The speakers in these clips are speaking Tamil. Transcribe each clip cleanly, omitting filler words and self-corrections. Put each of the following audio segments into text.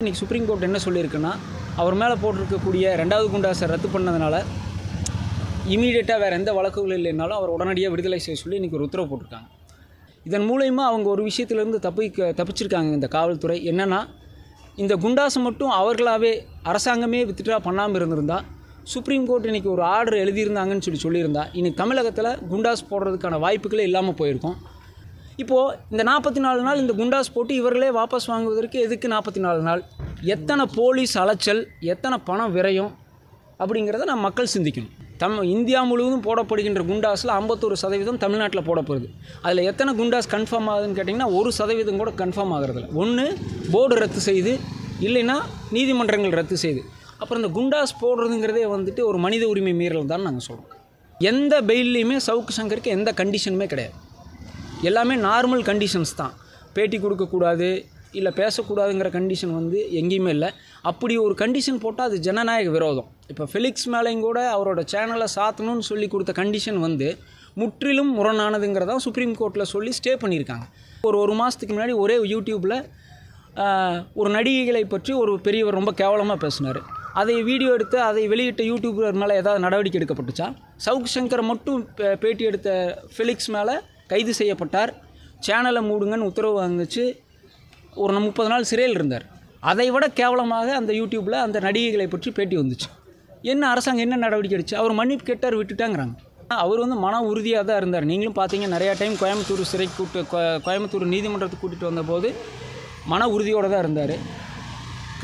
இன்னைக்கு சுப்ரீம் கோர்ட் என்ன சொல்லியிருக்குன்னா, அவர் மேலே போட்டிருக்கக்கூடிய 2வது குண்டாஸை ரத்து பண்ணதுனால இமீடியட்டாக வேறு எந்த வழக்குகள் இல்லைனாலும் அவர் உடனடியாக விடுதலை செய்ய சொல்லி இன்றைக்கி ஒரு உத்தரவு போட்டிருக்காங்க. இதன் மூலயமா அவங்க ஒரு விஷயத்துலேருந்து தப்பிச்சிருக்காங்க இந்த காவல்துறை. என்னென்னா, இந்த குண்டாஸை மட்டும் அவர்களாகவே அரசாங்கமே வித்ட்ரா பண்ணாமல் இருந்திருந்தால் சுப்ரீம் கோர்ட் இன்றைக்கி ஒரு ஆர்டர் எழுதியிருந்தாங்கன்னு சொல்லியிருந்தா இன்றைக்கி தமிழகத்தில் குண்டாஸ் போடுறதுக்கான வாய்ப்புகளே இல்லாமல் போயிருக்கும். இப்போது இந்த 44 நாள் இந்த குண்டாஸ் போட்டு இவர்களே வாபஸ் வாங்குவதற்கு எதுக்கு 44 நாள்? எத்தனை போலீஸ் அலைச்சல், எத்தனை பணம் விரயம் அப்படிங்கிறத நம்ம மக்கள் சிந்திக்கணும். இந்தியா முழுவதும் போடப்படுகின்ற குண்டாஸில் 51% தமிழ்நாட்டில் போடப்படுது. அதில் எத்தனை குண்டாஸ் கன்ஃபார்ம் ஆகுதுன்னு கேட்டிங்கன்னா 1% கூட கன்ஃபார்ம் ஆகிறதில்ல. ஒன்று போர்டு ரத்து செய்து, இல்லைன்னா நீதிமன்றங்கள் ரத்து செய்து. அப்புறம் இந்த குண்டாஸ் போடுறதுங்கிறதே வந்துட்டு ஒரு மனித உரிமை மீறல் தான் நாங்கள் சொல்கிறோம். எந்த பெயில்லையுமே சவுக்கு சங்கருக்கு எந்த கண்டிஷனுமே கிடையாது. எல்லாமே நார்மல் கண்டிஷன்ஸ் தான். பேட்டி கொடுக்கக்கூடாது, இல்லை பேசக்கூடாதுங்கிற கண்டிஷன் வந்து எங்கேயுமே இல்லை. அப்படி ஒரு கண்டிஷன் போட்டால் அது ஜனநாயக விரோதம். இப்போ ஃபெலிக்ஸ் மேலேயும் கூட அவரோட சேனலை சாத்தணும்னு சொல்லி கொடுத்த கண்டிஷன் வந்து முற்றிலும் முரணானதுங்கிறதான் சுப்ரீம் கோர்ட்டில் சொல்லி ஸ்டே பண்ணியிருக்காங்க. ஒரு மாதத்துக்கு முன்னாடி ஒரே யூடியூப்பில் ஒரு நடிகைகளை பற்றி ஒரு பெரியவர் ரொம்ப கேவலமாக பேசினார். அதை வீடியோ எடுத்து அதை வெளியிட்ட யூடியூபர் மேலே ஏதாவது நடவடிக்கை எடுக்கப்பட்டுச்சா? சவுக்கு சங்கரை மட்டும் பேட்டி எடுத்த ஃபெலிக்ஸ் மேலே கைது செய்யப்பட்டார். சேனலை மூடுங்கன்னு உத்தரவு வாங்கிச்சு. ஒரு 30 நாள் சிறையில் இருந்தார். அதை விட கேவலமாக அந்த யூடியூப்பில் அந்த நடிகைகளை பற்றி பேட்டி வந்துச்சு. என்ன அரசாங்கம் என்ன நடவடிக்கை எடுச்சு? அவர் மன்னிப்பு கேட்டார், விட்டுட்டாங்கிறாங்க. அவர் வந்து மன உறுதியாக தான் இருந்தார். நீங்களும் பார்த்தீங்க, நிறையா டைம் கோயம்புத்தூர் சிறைக்கு கோயம்புத்தூர் நீதிமன்றத்துக்கு கூட்டிகிட்டு வந்தபோது மன உறுதியோடு தான் இருந்தார்.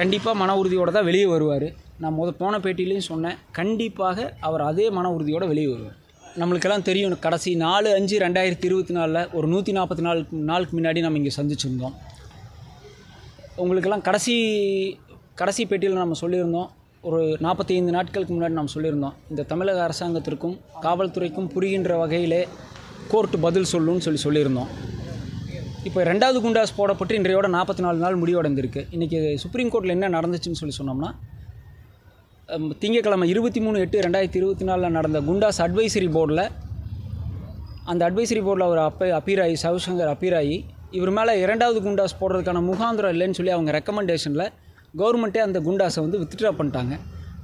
கண்டிப்பாக மன உறுதியோடு தான் வெளியே வருவார். நான் போன பேட்டியிலையும் சொன்னேன், கண்டிப்பாக அவர் அதே மன உறுதியோடு வெளியே வருவார். நம்மளுக்கெல்லாம் தெரியும், கடைசி 4/5/2024 ஒரு 144 நாளுக்கு முன்னாடி நம்ம இங்கே சந்திச்சிருந்தோம். உங்களுக்கெல்லாம் கடைசி பேட்டியில் நம்ம சொல்லியிருந்தோம், ஒரு 45 நாட்களுக்கு முன்னாடி நம்ம சொல்லியிருந்தோம், இந்த தமிழக அரசாங்கத்திற்கும் காவல்துறைக்கும் புரிகின்ற வகையிலே கோர்ட்டு பதில் சொல்லுன்னு சொல்லியிருந்தோம். இப்போ 2வது குண்டாஸ் போடப்பட்டு இன்றையோட 44 நாள் முடிவடைந்திருக்கு. இன்றைக்கி சுப்ரீம் கோர்ட்டில் என்ன நடந்துச்சுன்னு சொன்னோம்னா, திங்கட்கிழமை 23/8/2024 நடந்த குண்டாஸ் அட்வைசரி போர்டில், அந்த அட்வைசரி போர்டில் அவர் அப்பீராயி சவுசங்கர் அப்பீராயி இவர் மேலே 2வது குண்டாஸ் போடுறதுக்கான முகாந்திரம் இல்லைன்னு சொல்லி அவங்க ரெக்கமெண்டேஷனில் கவர்மெண்ட்டே அந்த குண்டாஸை வந்து வித்ட்ரா பண்ணிட்டாங்க.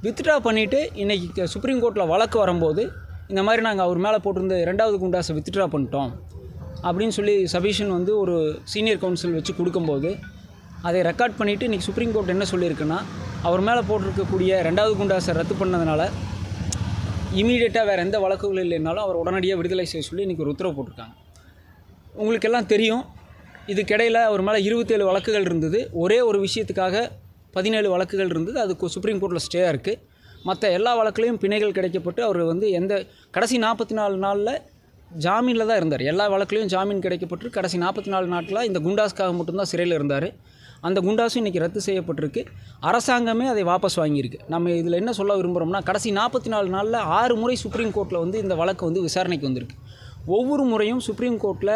வித்ட்ரா பண்ணிவிட்டு இன்றைக்கி சுப்ரீம் கோர்ட்டில் வழக்கு வரும்போது இந்த மாதிரி நாங்கள் அவர் மேலே போட்டிருந்த 2வது குண்டாஸை வித்ட்ரா பண்ணிட்டோம் அப்படின்னு சொல்லி சபிஷன் வந்து ஒரு சீனியர் கவுன்சில் வச்சு கொடுக்கும்போது அதை ரெக்கார்ட் பண்ணிவிட்டு இன்றைக்கி சுப்ரீம் கோர்ட் என்ன சொல்லியிருக்குன்னா, அவர் மேலே போட்டிருக்கக்கூடிய 2வது குண்டாஸை ரத்து பண்ணதுனால இமீடியட்டாக வேறு எந்த வழக்குகள் இல்லைனாலும் அவர் உடனடியாக விடுதலை செய்ய சொல்லி இன்றைக்கி ஒரு உத்தரவு போட்டிருக்காங்க. உங்களுக்கெல்லாம் தெரியும், இதுக்கிடையில் அவர் மேலே 27 வழக்குகள் இருந்தது. ஒரே ஒரு விஷயத்துக்காக 17 வழக்குகள் இருந்தது. அது சுப்ரீம் கோர்ட்டில் ஸ்டேயாக இருக்குது. மற்ற எல்லா வழக்குலையும் பிணைகள் கிடைக்கப்பட்டு அவர் வந்து கடைசி 44 நாளில் ஜாமீனில் தான் இருந்தார். எல்லா வழக்குலையும் ஜாமீன் கிடைக்கப்பட்டு கடைசி 44 நாட்களாக இந்த குண்டாஸ்க்காக மட்டும்தான் சிறையில் இருந்தார். அந்த குண்டாஸும் இன்றைக்கி ரத்து செய்யப்பட்டிருக்கு. அரசாங்கமே அதை வாபஸ் வாங்கியிருக்கு. நம்ம இதில் என்ன சொல்ல விரும்புகிறோம்னா, கடைசி 44 நாளில் 6 முறை சுப்ரீம் கோர்ட்டில் வந்து இந்த வழக்கு வந்து விசாரணைக்கு வந்திருக்கு. ஒவ்வொரு முறையும் சுப்ரீம் கோர்ட்டில்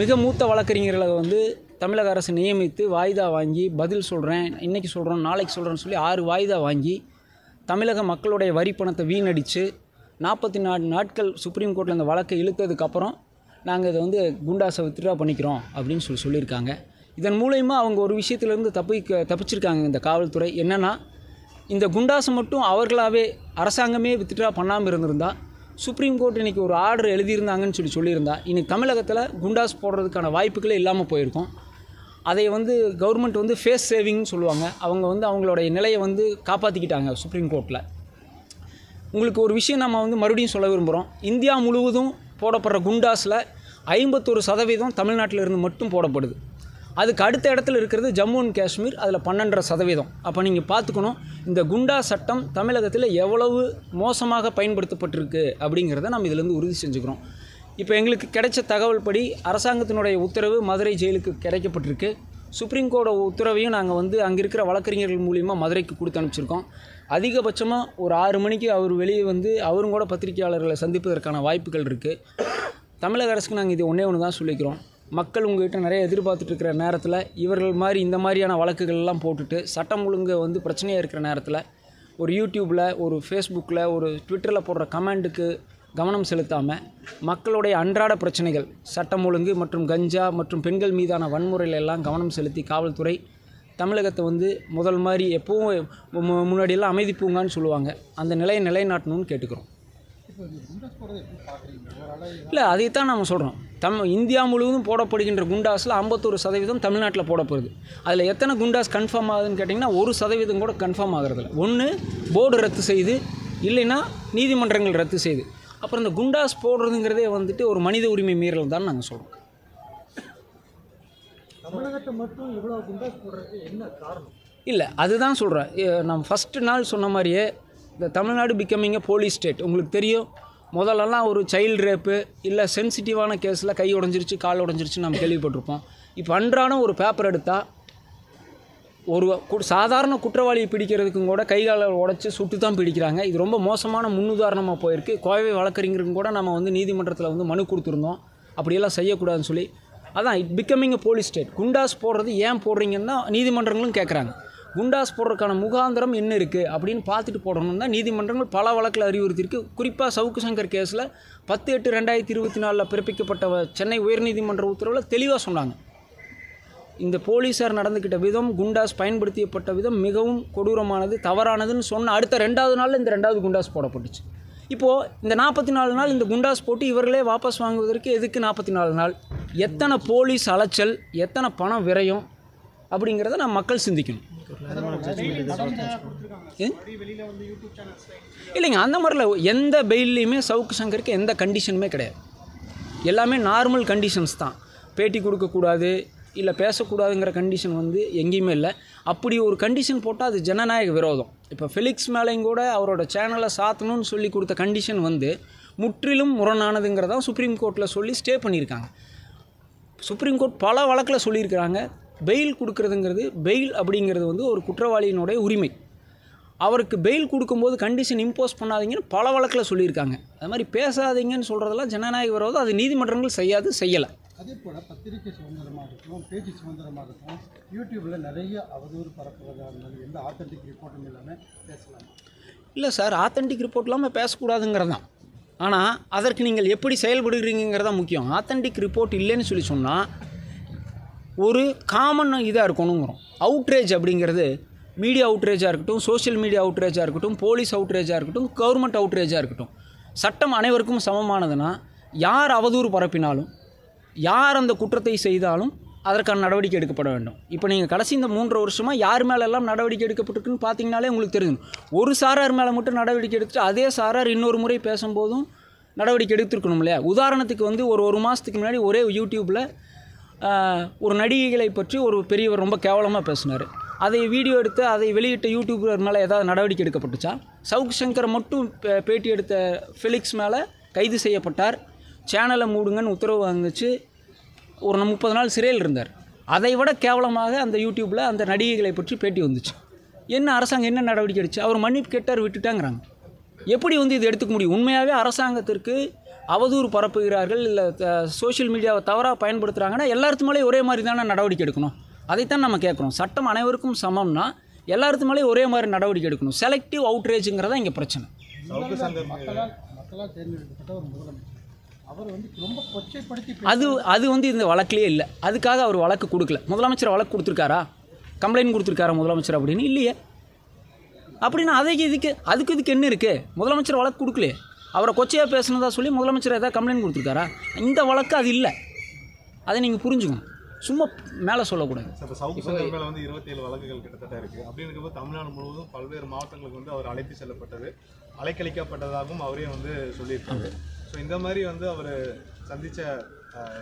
மிக மூத்த வழக்கறிஞர்களை வந்து தமிழக அரசு நியமித்து வாய்தா வாங்கி பதில் சொல்கிறேன், இன்றைக்கி சொல்கிறோம், நாளைக்கு சொல்கிறேன்னு சொல்லி 6 வாய்தா வாங்கி தமிழக மக்களுடைய வரி பணத்தை வீணடித்து 44 நாட்கள் சுப்ரீம் கோர்ட்டில் அந்த வழக்கை இழுத்ததுக்கப்புறம் நாங்கள் இதை வந்து குண்டாஸை வித்ட்ரா பண்ணிக்கிறோம் அப்படின்னு சொல்லியிருக்காங்க. இதன் மூலயமா அவங்க ஒரு விஷயத்துலேருந்து தப்பிச்சிருக்காங்க இந்த காவல்துறை. என்னென்னா, இந்த குண்டாஸை மட்டும் அவர்களாகவே அரசாங்கமே வித்ட்ரா பண்ணாமல் இருந்திருந்தால் சுப்ரீம் கோர்ட் இன்றைக்கி ஒரு ஆர்டர் எழுதியிருந்தாங்கன்னு சொல்லியிருந்தா இன்றைக்கி தமிழகத்தில் குண்டாஸ் போடுறதுக்கான வாய்ப்புகளே இல்லாமல் போயிருக்கும். அதை வந்து கவர்மெண்ட் வந்து ஃபேஸ் சேவிங்னு சொல்லுவாங்க. அவங்க வந்து அவங்களுடைய நிலையை வந்து காப்பாற்றிக்கிட்டாங்க சுப்ரீம் கோர்ட்டில். உங்களுக்கு ஒரு விஷயம் நம்ம வந்து மறுபடியும் சொல்ல விரும்புகிறோம். இந்தியா முழுவதும் போடப்படுற குண்டாஸில் 51% தமிழ்நாட்டில் இருந்து மட்டும் போடப்படுது. அதுக்கு அடுத்த இடத்துல இருக்கிறது ஜம்மு அண்ட் காஷ்மீர், அதில் 12%. அப்போ நீங்கள் பார்த்துக்கணும், இந்த குண்டா சட்டம் தமிழகத்தில் எவ்வளவு மோசமாக பயன்படுத்தப்பட்டிருக்கு அப்படிங்கிறத நம்ம இதிலேருந்து உறுதி செஞ்சுக்கிறோம். இப்போ எங்களுக்கு கிடைச்ச தகவல் படி அரசாங்கத்தினுடைய உத்தரவு மதுரை ஜெயிலுக்கு கிடைக்கப்பட்டிருக்கு. சுப்ரீம் கோர்ட் உத்தரவையும் நாங்கள் வந்து அங்கே இருக்கிற வழக்கறிஞர்கள் மூலிமா மதுரைக்கு கொடுத்து அனுப்பிச்சிருக்கோம். அதிகபட்சமாக ஒரு 6 மணிக்கு அவர் வெளியே வந்து அவரும் கூட பத்திரிகையாளர்களை சந்திப்பதற்கான வாய்ப்புகள் இருக்குது. தமிழக அரசுக்கு நாங்கள் இது ஒன்று தான் சொல்லிக்கிறோம். மக்கள் உங்கள்கிட்ட நிறைய எதிர்பார்த்துட்ருக்கிற நேரத்தில் இவர்கள் மாதிரி இந்த மாதிரியான வழக்குகள்லாம் போட்டுட்டு சட்டம் ஒழுங்கு வந்து பிரச்சனையாக இருக்கிற நேரத்தில் ஒரு யூடியூப்பில், ஒரு ஃபேஸ்புக்கில், ஒரு ட்விட்டரில் போடுற கமெண்ட்டுக்கு கவனம் செலுத்தாமல் மக்களுடைய அன்றாட பிரச்சனைகள், சட்டம் ஒழுங்கு மற்றும் கஞ்சா மற்றும் பெண்கள் மீதான வன்முறையில் எல்லாம் கவனம் செலுத்தி காவல்துறை தமிழகத்தை வந்து முதல் மாதிரி எப்பவும் முன்னாடியெல்லாம் அமைதி பூங்கான்னு சொல்லுவாங்க, அந்த நிலையை நிலைநாட்டணும்னு கேட்டுக்கிறோம். இல்லை, அதைத்தான் நம்ம சொல்கிறோம். இந்தியா முழுவதும் போடப்படுகின்ற குண்டாஸில் 51% தமிழ்நாட்டில் போடப்படுது. அதில் எத்தனை குண்டாஸ் கன்ஃபார்ம் ஆகுதுன்னு கேட்டிங்கன்னா 1% கூட கன்ஃபார்ம் ஆகிறதில்ல. ஒன்று போர்டு ரத்து செய்து, இல்லைன்னா நீதிமன்றங்கள் ரத்து செய்து. அப்புறம் இந்த குண்டாஸ் போடுறதுங்கிறதே வந்துட்டு ஒரு மனித உரிமை மீறல் தான் நாங்கள் சொல்கிறோம். தமிழகத்தை மட்டும் இவ்வளோ குண்டாஸ் போடுறதுக்கு என்ன காரணம்? இல்லை, அதுதான் சொல்கிறேன். நம்ம ஃபஸ்ட்டு நாள் சொன்ன மாதிரியே இந்த தமிழ்நாடு பிகமிங் போலீஸ் ஸ்டேட். உங்களுக்கு தெரியும், முதல்லலாம் ஒரு சைல்டு ரேப்பு இல்லை சென்சிட்டிவான கேஸில் கை உடஞ்சிருச்சு, கால் உடஞ்சிருச்சு நம்ம கேள்விப்பட்டிருப்போம். இப்போ அன்றாடம் ஒரு பேப்பர் எடுத்தால் ஒரு சாதாரண குற்றவாளியை பிடிக்கிறதுக்கும் கூட கை காலை உடச்சி சுட்டு தான் பிடிக்கிறாங்க. இது ரொம்ப மோசமான முன்னுதாரணமாக போயிருக்கு. கோவை வழக்கறிஞருக்கும் கூட நம்ம வந்து நீதிமன்றத்தில் வந்து மனு கொடுத்துருந்தோம், அப்படியெல்லாம் செய்யக்கூடாதுன்னு சொல்லி. அதான் it becoming police state. Goondas போடுறது ஏன் போடுறீங்கன்னா நீதிமன்றங்களும் கேட்குறாங்க. குண்டாஸ் போடுறதுக்கான முகாந்திரம் என்ன இருக்குது அப்படின்னு பார்த்துட்டு போடணும் தான் நீதிமன்றங்கள் பல வழக்கில் அறிவுறுத்தியிருக்கு. குறிப்பாக சவுக்கு சங்கர் கேஸில் 10/8/2024 பிறப்பிக்கப்பட்ட சென்னை உயர்நீதிமன்ற உத்தரவில் தெளிவாக சொன்னாங்க. இந்த போலீஸார் நடந்துக்கிட்ட விதம், குண்டாஸ் பயன்படுத்தப்பட்ட விதம் மிகவும் கொடூரமானது, தவறானதுன்னு சொன்ன அடுத்த 2வது நாளில் இந்த 2வது குண்டாஸ் போடப்பட்டுச்சு. இப்போது இந்த 44 நாள் இந்த குண்டாஸ் போட்டு இவர்களே வாபஸ் வாங்குவதற்கு எதுக்கு 44 நாள்? எத்தனை போலீஸ் அலைச்சல், எத்தனை பணம் விரயம் அப்படிங்கிறத நம்ம மக்கள் சிந்திக்கணும். இல்லைங்க, அந்த மாதிரில எந்த பெயில்லையுமே சவுக்கு சங்கருக்கு எந்த கண்டிஷனுமே கிடையாது. எல்லாமே நார்மல் கண்டிஷன்ஸ் தான். பேட்டி கொடுக்கக்கூடாது, இல்லை பேசக்கூடாதுங்கிற கண்டிஷன் வந்து எங்கேயுமே இல்லை. அப்படி ஒரு கண்டிஷன் போட்டால் அது ஜனநாயக விரோதம். இப்போ ஃபெலிக்ஸ் மேலேயும் கூட அவரோட சேனலை சாத்தணும்னு சொல்லி கொடுத்த கண்டிஷன் வந்து முற்றிலும் முரணானதுங்கிறதான் சுப்ரீம் கோர்ட்டில் சொல்லி ஸ்டே பண்ணியிருக்காங்க. சுப்ரீம் கோர்ட் பல வழக்கில் சொல்லியிருக்கிறாங்க. பெயில் கொடுக்குறதுங்கிறது, பெயில் அப்படிங்கிறது வந்து ஒரு குற்றவாளியினுடைய உரிமை. அவருக்கு பெயில் கொடுக்கும்போது கண்டிஷன் இம்போஸ் பண்ணாதீங்கன்னு பல வழக்கில் சொல்லியிருக்காங்க. அது மாதிரி பேசாதீங்கன்னு சொல்கிறதெல்லாம் ஜனநாயக விரோதம். அது நீதிமன்றங்கள் செய்யலை. அதே போல் பத்திரிகை சுதந்திரமாக இருக்கும், பேச்சு சுதந்திரமாக இருக்கும், யூடியூப்பில் நிறைய அவதூறு பரப்புவதாக இருந்தாலும் எந்த ஆத்தென்டிக் ரிப்போர்ட்டும் இல்லாமல் பேசலாம். இல்லை சார், ஆத்தென்டிக் ரிப்போர்ட் இல்லாமல் பேசக்கூடாதுங்கிறது தான். ஆனால் அதற்கு நீங்கள் எப்படி செயல்படுகிறீங்கிறதான் முக்கியம். ஆத்தென்டிக் ரிப்போர்ட் இல்லைன்னு சொல்லி சொன்னால் ஒரு காமன் இதாக இருக்கணுங்கிறோம். அவுட்ரேஜ் அப்படிங்கிறது மீடியா அவுட்ரேஜாக இருக்கட்டும், சோஷியல் மீடியா அவுட்ரேஜாக இருக்கட்டும், போலீஸ் அவுட்ரேஜாக இருக்கட்டும், கவர்மெண்ட் அவுட்ரேஜாக இருக்கட்டும், சட்டம் அனைவருக்கும் சமமானதுன்னா யார் அவதூறு பரப்பினாலும், யார் அந்த குற்றத்தை செய்தாலும் அதற்கான நடவடிக்கை எடுக்கப்பட வேண்டும். இப்போ நீங்கள் கடைசி இந்த 3 வருஷமாக யார் மேலெல்லாம் நடவடிக்கை எடுக்கப்பட்டிருக்குன்னு பார்த்தீங்கனாலே உங்களுக்கு தெரியும். ஒரு சாரார் மேலே மட்டும் நடவடிக்கை எடுத்துட்டு அதே சாரார் இன்னொரு முறை பேசும்போதும் நடவடிக்கை எடுத்துருக்கணும் இல்லையா? உதாரணத்துக்கு வந்து ஒரு மாதத்துக்கு முன்னாடி ஒரே யூடியூப்பில் ஒரு நடிகைகளை பற்றி ஒரு பெரியவர் ரொம்ப கேவலமாக பேசினார். அதை வீடியோ எடுத்து அதை வெளியிட்ட யூடியூபர் மேலே ஏதாவது நடவடிக்கை எடுக்கப்பட்டுச்சா? சவுக்கு சங்கரை மட்டும் பேட்டி எடுத்த ஃபெலிக்ஸ் மேலே கைது செய்யப்பட்டார். சேனலை மூடுங்கன்னு உத்தரவு வந்துச்சு. ஒரு 30 நாள் சிறையில் இருந்தார். அதை விட கேவலமாக அந்த யூடியூப்பில் அந்த நடிகைகளை பற்றி பேட்டி வந்துச்சு. என்ன அரசாங்கம் என்ன நடவடிக்கை எடுத்து? அவர் மன்னிப்பு கேட்டார், விட்டுட்டாங்கிறாங்க. எப்படி வந்து இது எடுத்துக்க முடியும்? உண்மையாகவே அரசாங்கத்திற்கு அவதூறு பரப்புகிறார்கள், இல்லை சோஷியல் மீடியாவை தவறாக பயன்படுத்துகிறாங்கன்னா எல்லாத்து மேலேயும் ஒரே மாதிரி தானே நடவடிக்கை எடுக்கணும். அதைத்தான் நம்ம கேட்குறோம். சட்டம் அனைவருக்கும் சமம்னா எல்லாத்து மேலேயும் ஒரே மாதிரி நடவடிக்கை எடுக்கணும். செலக்டிவ் அவுட்ரேஜுங்கிறதா இங்கே பிரச்சனை. மக்களால் தேர்ந்தெடுக்கப்பட்ட ஒரு முதலமைச்சர் அவர் வந்து ரொம்ப கொச்சைப்படுத்தி அது வந்து இந்த வழக்கிலே இல்லை. அதுக்காக அவர் வழக்கு கொடுக்கல. முதலமைச்சர் வழக்கு கொடுத்துருக்காரா, கம்ப்ளைண்ட் கொடுத்துருக்காரா முதலமைச்சர் அப்படின்னு? இல்லையே. அப்படின்னா அதுக்கு என்ன இருக்குது? முதலமைச்சர் வழக்கு கொடுக்கலையே. அவரை கொச்சையாக பேசுனதா சொல்லி முதலமைச்சர் ஏதாவது கம்ப்ளைண்ட் கொடுத்துருக்காரா? இந்த வழக்கு அது இல்லை. அதை நீங்கள் புரிஞ்சுக்கணும். சும்மா மேலே சொல்லக்கூடாது. இப்போ சவுக்கு சங்கர் மேலே வந்து 27 வழக்குகள் கிட்டத்தட்ட இருக்குது. அப்படிங்கிறப்போ தமிழ்நாடு முழுவதும் பல்வேறு மாவட்டங்களுக்கு வந்து அவர் அழைத்து செல்லப்பட்டது, அலைக்கழிக்கப்பட்டதாகவும் அவரே வந்து சொல்லியிருக்காரு. ஸோ இந்த மாதிரி வந்து அவர் சந்தித்த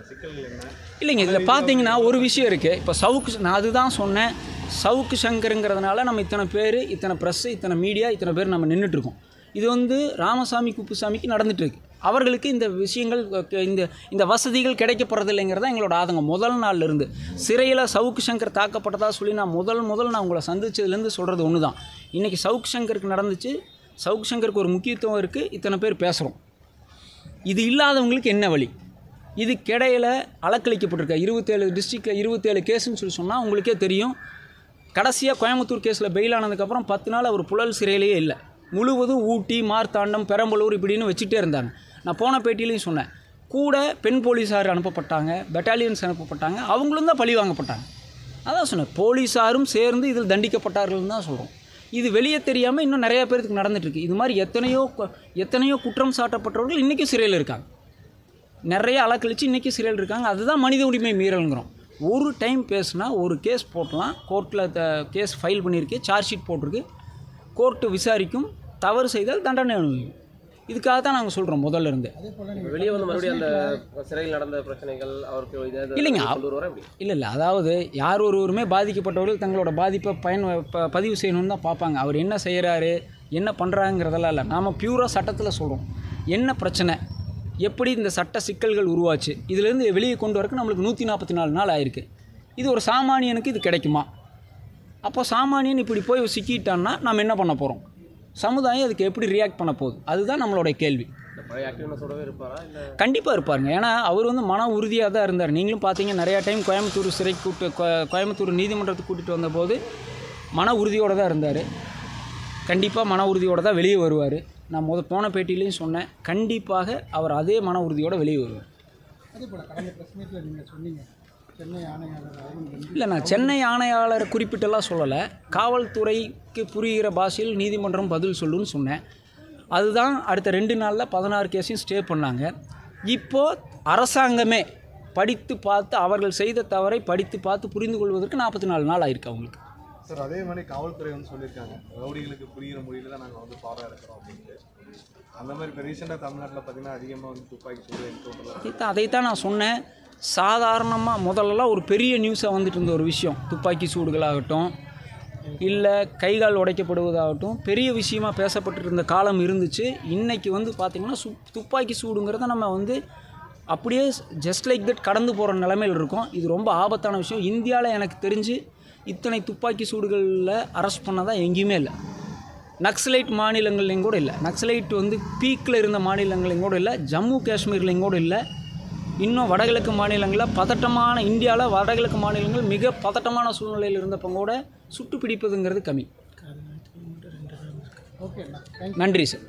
சிக்கல்கள் என்ன? இல்லைங்க, இதில் பார்த்தீங்கன்னா ஒரு விஷயம் இருக்குது. இப்போ நான் அதுதான் சொன்னேன். சவுக்கு சங்கருங்கிறதுனால நம்ம இத்தனை பேர், இத்தனை ப்ரெஸ்ஸு, இத்தனை மீடியா, இத்தனை பேர் நம்ம நின்றுட்டுருக்கோம். இது வந்து ராமசாமி குப்புசாமிக்கு நடந்துகிட்ருக்கு. அவர்களுக்கு இந்த விஷயங்கள், இந்த வசதிகள் கிடைக்கப்படுறது இல்லைங்கிறதா எங்களோட ஆதங்கம். முதல் நாளில் இருந்து சிறையில் சவுக்கு சங்கர் தாக்கப்பட்டதா சொல்லி நான் முதல் நான் உங்களை சந்தித்ததுலேருந்து சொல்கிறது ஒன்று தான். இன்றைக்கி சவுக்கு சங்கருக்கு நடந்துச்சு. சவுக்கு சங்கருக்கு ஒரு முக்கியத்துவம் இருக்குது. இத்தனை பேர் பேசுகிறோம். இது இல்லாதவங்களுக்கு என்ன வழி? இதுக்கிடையில் அலக்களிக்கப்பட்டிருக்க 27 டிஸ்ட்ரிக்டில் 27 கேஸுன்னு சொல்லி சொன்னால் உங்களுக்கே தெரியும். கடைசியாக கோயம்புத்தூர் கேஸில் பெயில் ஆனதுக்கப்புறம் 10 நாள் அவர் புழல் சிறையிலேயே இல்லை. முழுவதும் ஊட்டி, மார்த்தாண்டம், பெரம்பலூர் இப்படின்னு வச்சுட்டே இருந்தாங்க. நான் போன பேட்டியிலையும் சொன்னேன். கூட பெண் போலீஸார் அனுப்பப்பட்டாங்க, பெட்டாலியன்ஸ் அனுப்பப்பட்டாங்க. அவங்களும் தான் பழி வாங்கப்பட்டாங்க. அதான் சொன்னேன், போலீஸாரும் சேர்ந்து இதில் தண்டிக்கப்பட்டார்கள்னு தான் சொல்கிறோம். இது வெளியே தெரியாமல் இன்னும் நிறையா பேருக்கு நடந்துகிட்ருக்கு. இது மாதிரி எத்தனையோ குற்றம் சாட்டப்பட்டவர்கள் இன்றைக்கும் சிறையில் இருக்காங்க. நிறைய அலக்கழித்து இன்றைக்கி சிறையில் இருக்காங்க. அதுதான் மனித உரிமை மீறல்ங்கிறோம். ஒரு டைம் பேசுனா ஒரு கேஸ் போட்டலாம், கோர்ட்டில் கேஸ் ஃபைல் பண்ணியிருக்கு, சார்ஜ் ஷீட் போட்டிருக்கு, கோர்ட்டு விசாரிக்கும், தவறு செய்தால் தண்டனை அனுபவிக்கும். இதுக்காக தான் நாங்கள் சொல்கிறோம் முதல்ல இருந்து. வெளியே வந்து மறுபடியும் அந்த சிறையில் நடந்த பிரச்சனைகள் அவருக்கு இல்லைங்க, இல்லை அதாவது யார் ஒருவருமே பாதிக்கப்பட்டவர்கள் தங்களோட பாதிப்பை பதிவு செய்யணும்னு தான் பார்ப்பாங்க. அவர் என்ன செய்கிறாரு, என்ன பண்ணுறாங்கிறதெல்லாம் இல்லை. நாம் பியூராக சட்டத்தில் சொல்கிறோம் என்ன பிரச்சனை, எப்படி இந்த சட்ட சிக்கல்கள் உருவாச்சு, இதுலேருந்து வெளியே கொண்டு வரக்கு நம்மளுக்கு 144 நாள் ஆயிருக்கு. இது ஒரு சாமானியனுக்கு இது கிடைக்குமா? அப்போ சாமானியன் இப்படி போய் சிக்கிட்டான்னா நம்ம என்ன பண்ண போகிறோம்? சமுதாயம் அதுக்கு எப்படி ரியாக்ட் பண்ண போகுது? அதுதான் நம்மளுடைய கேள்வி. கண்டிப்பாக இருப்பாருங்க. ஏன்னா அவர் வந்து மன உறுதியாக தான் இருந்தார். நீங்களும் பார்த்தீங்க, நிறையா டைம் கோயம்புத்தூர் சிறைக்கு கோயம்புத்தூர் நீதிமன்றத்துக்கு கூட்டிகிட்டு வந்தபோது மன உறுதியோடு தான் இருந்தார். கண்டிப்பாக மன உறுதியோடு தான் வெளியே வருவார். நான் போன பேட்டியிலையும் சொன்னேன், கண்டிப்பாக அவர் அதே மன உறுதியோடு வெளியே வருவார். அதே போல் கடந்த ப்ரெஸ் மீட்டில் நீங்கள் சொன்னீங்க, சென்னை ஆணையாளர் இல்லை, நான் சென்னை ஆணையாளரை குறிப்பிட்டெல்லாம் சொல்லலை. காவல்துறைக்கு புரிகிற பாஷையில் நீதிமன்றம் பதில் சொல்லுன்னு சொன்னேன். அதுதான் அடுத்த 2 நாளில் 16 கேஸையும் ஸ்டே பண்ணாங்க. இப்போது அரசாங்கமே படித்து பார்த்து அவர்கள் செய்த தவறை படித்து பார்த்து புரிந்து கொள்வதற்கு 44 நாள் ஆயிருக்கு அவங்களுக்கு. சார், அதே மாதிரி காவல்துறை வந்து சொல்லியிருக்காங்க, ரவுடிகளுக்கு புரிகிற மொழியில் தான் நாங்கள் வந்து பாடம் எடுக்கிறோம் அப்படின்ட்டு. அந்த மாதிரி இப்போ ரீசெண்டாக தமிழ்நாட்டில் பார்த்தீங்கன்னா அதிகமாக வந்து துப்பாக்கி சூடு அதைத்தான் நான் சொன்னேன். சாதாரணமாக முதல்லலாம் ஒரு பெரிய நியூஸாக வந்துட்டு இருந்த ஒரு விஷயம், துப்பாக்கி சூடுகளாகட்டும் இல்லை கைகால் உடைக்கப்படுவதாகட்டும் பெரிய விஷயமாக பேசப்பட்டு இருந்த காலம் இருந்துச்சு. இன்றைக்கி வந்து பார்த்திங்கன்னா துப்பாக்கி சூடுங்கிறத நம்ம வந்து அப்படியே ஜஸ்ட் லைக் தட் கடந்து போகிற நிலைமையில் இருக்கோம். இது ரொம்ப ஆபத்தான விஷயம். இந்தியாவில் எனக்கு தெரிஞ்சு இத்தனை துப்பாக்கி சூடுகளில் அரெஸ்ட் பண்ணதான் எங்கேயுமே இல்லை. நக்சலைட் மாநிலங்கள்லையும் கூட இல்லை. நக்சலைட் வந்து பீக்கில் இருந்த மாநிலங்களையும் கூட இல்லை. ஜம்மு காஷ்மீர்லையும் கூட இல்லை. இன்னும் வடகிழக்கு மாநிலங்களில் பதட்டமான, இந்தியாவில் வடகிழக்கு மாநிலங்கள் மிக பதட்டமான சூழ்நிலையில் இருந்தப்போ கூட சுட்டு பிடிப்பதுங்கிறது கம்மி. நன்றி சார்.